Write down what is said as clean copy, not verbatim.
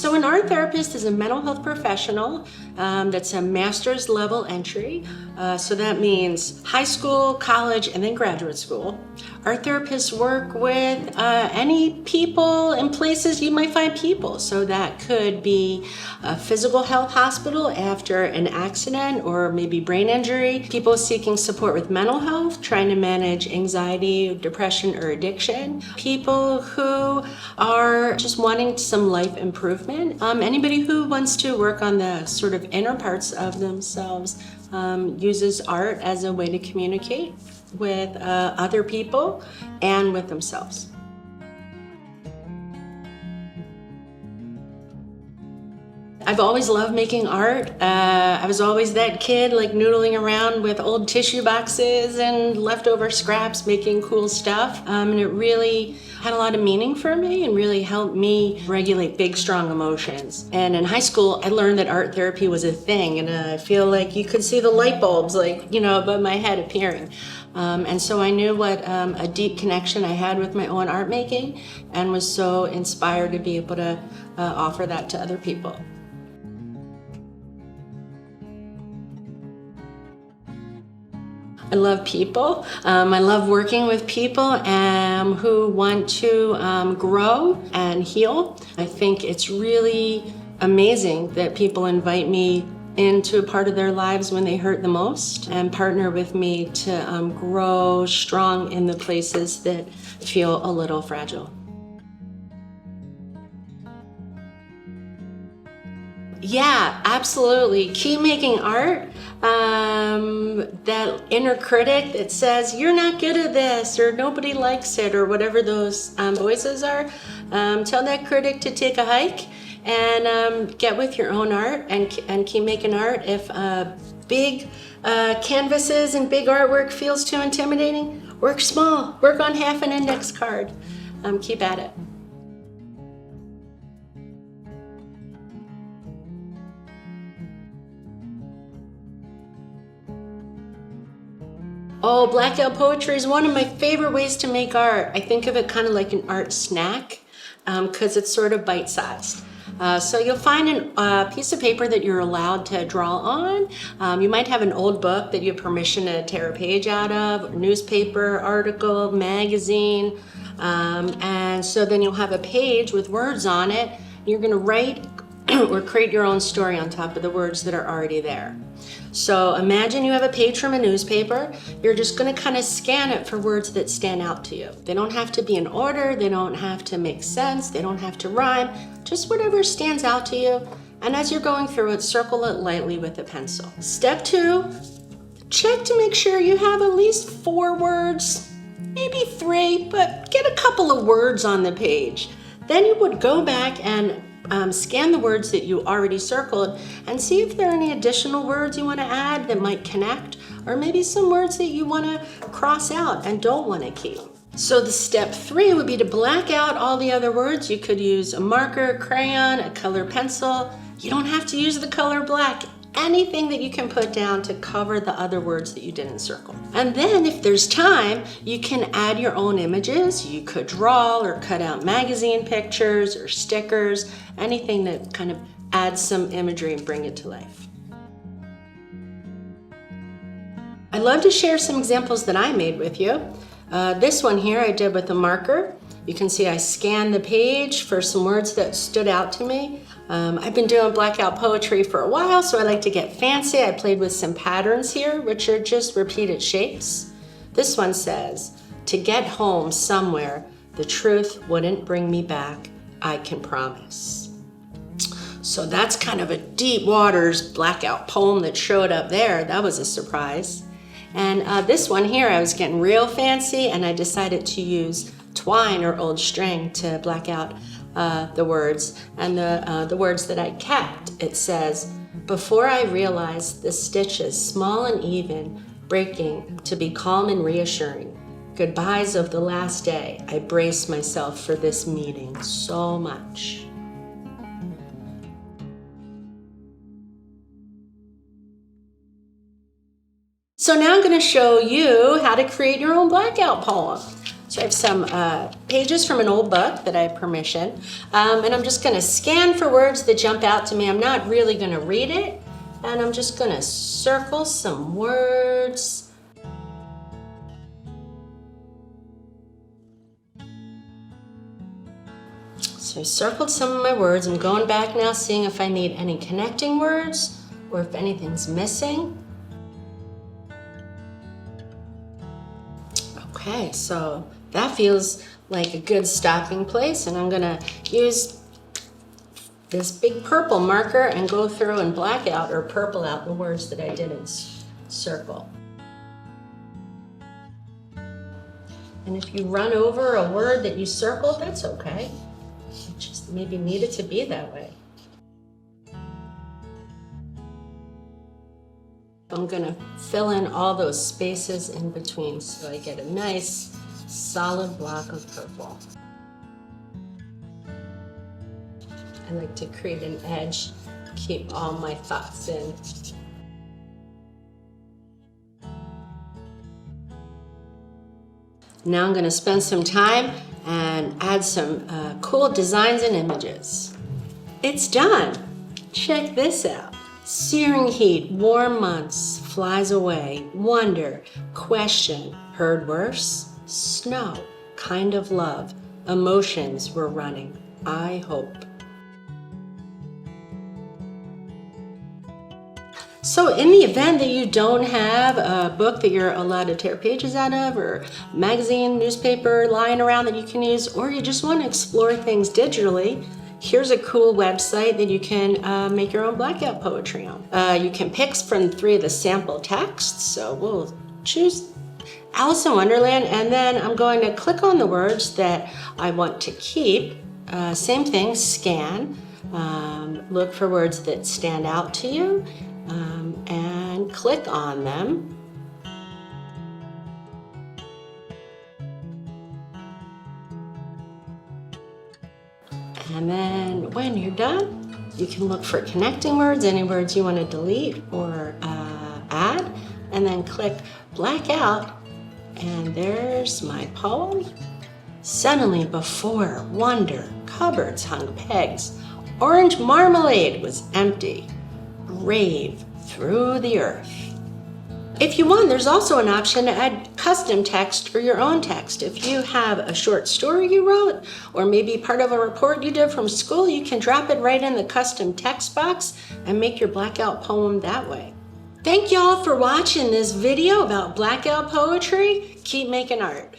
So an art therapist is a mental health professional that's a master's level entry. So that means high school, college, and then graduate school. Art therapists work with any people and places you might find people. So that could be a physical health hospital after an accident or maybe brain injury, people seeking support with mental health, trying to manage anxiety, depression, or addiction, people who are just wanting some life improvement, anybody who wants to work on the sort of inner parts of themselves, uses art as a way to communicate with other people and with themselves. I've always loved making art. I was always that kid like noodling around with old tissue boxes and leftover scraps making cool stuff. And it really had a lot of meaning for me and really helped me regulate big, strong emotions. And in high school, I learned that art therapy was a thing, and I feel like you could see the light bulbs above my head appearing. And so I knew what a deep connection I had with my own art making and was so inspired to be able to offer that to other people. I love people. I love working with people who want to grow and heal. I think it's really amazing that people invite me into a part of their lives when they hurt the most and partner with me to grow strong in the places that feel a little fragile. Yeah, absolutely. Keep making art. That inner critic that says, you're not good at this, or nobody likes it, or whatever those voices are, tell that critic to take a hike and get with your own art and keep making art. If big canvases and big artwork feels too intimidating, work small. Work on half an index card. Keep at it. Oh, blackout poetry is one of my favorite ways to make art. I think of it kind of like an art snack because it's sort of bite-sized. So you'll find a piece of paper that you're allowed to draw on. You might have an old book that you have permission to tear a page out of, newspaper, article, magazine. And so then you'll have a page with words on it. You're going to write or create your own story on top of the words that are already there. So imagine you have a page from a newspaper. You're just going to kind of scan it for words that stand out to you. They don't have to be in order. They don't have to make sense. They don't have to rhyme. Just whatever stands out to you. And as you're going through it, circle it lightly with a pencil. Step 2, check to make sure you have at least 4 words, maybe 3, but get a couple of words on the page. Then you would go back and scan the words that you already circled and see if there are any additional words you want to add that might connect, or maybe some words that you want to cross out and don't want to keep. So the step 3 would be to black out all the other words. You could use a marker, a crayon, a colored pencil. You don't have to use the color black. Anything that you can put down to cover the other words that you didn't circle. And then if there's time, you can add your own images. You could draw or cut out magazine pictures or stickers, anything that kind of adds some imagery and bring it to life. I'd love to share some examples that I made with you. This one here I did with a marker. You can see I scanned the page for some words that stood out to me. I've been doing blackout poetry for a while, so I like to get fancy. I played with some patterns here, which are just repeated shapes. This one says, to get home somewhere, the truth wouldn't bring me back, I can promise. So that's kind of a deep waters blackout poem that showed up there. That was a surprise. And this one here, I was getting real fancy, and I decided to use twine or old string to black out the words. And the words that I kept, it says, before I realized the stitches, small and even, breaking to be calm and reassuring. Goodbyes of the last day, I braced myself for this meeting so much. So now I'm going to show you how to create your own blackout poem. So I have some pages from an old book that I have permission, and I'm just going to scan for words that jump out to me. I'm not really going to read it, and I'm just going to circle some words. So I circled some of my words. I'm going back now, seeing if I need any connecting words or if anything's missing. Okay, so that feels like a good stopping place, and I'm gonna use this big purple marker and go through and black out or purple out the words that I didn't circle. And if you run over a word that you circled, that's okay. It just maybe needed to be that way. I'm gonna fill in all those spaces in between so I get a nice solid block of purple. I like to create an edge, keep all my thoughts in. Now I'm gonna spend some time and add some cool designs and images. It's done. Check this out. Searing heat, warm months, flies away, wonder, question, heard worse, snow, kind of love, emotions were running, I hope. So in the event that you don't have a book that you're allowed to tear pages out of, or magazine, newspaper lying around that you can use, or you just want to explore things digitally, here's a cool website that you can make your own blackout poetry on. You can pick from 3 of the sample texts, so we'll choose Alice in Wonderland, and then I'm going to click on the words that I want to keep. Same thing, scan, look for words that stand out to you, and click on them. And then when you're done, you can look for connecting words, any words you want to delete or add, and then click Blackout, and there's my poem. Suddenly before wonder, cupboards hung pegs, orange marmalade was empty, grave through the earth. If you want, there's also an option to add custom text or your own text. If you have a short story you wrote, or maybe part of a report you did from school, you can drop it right in the custom text box and make your blackout poem that way. Thank y'all for watching this video about blackout poetry. Keep making art.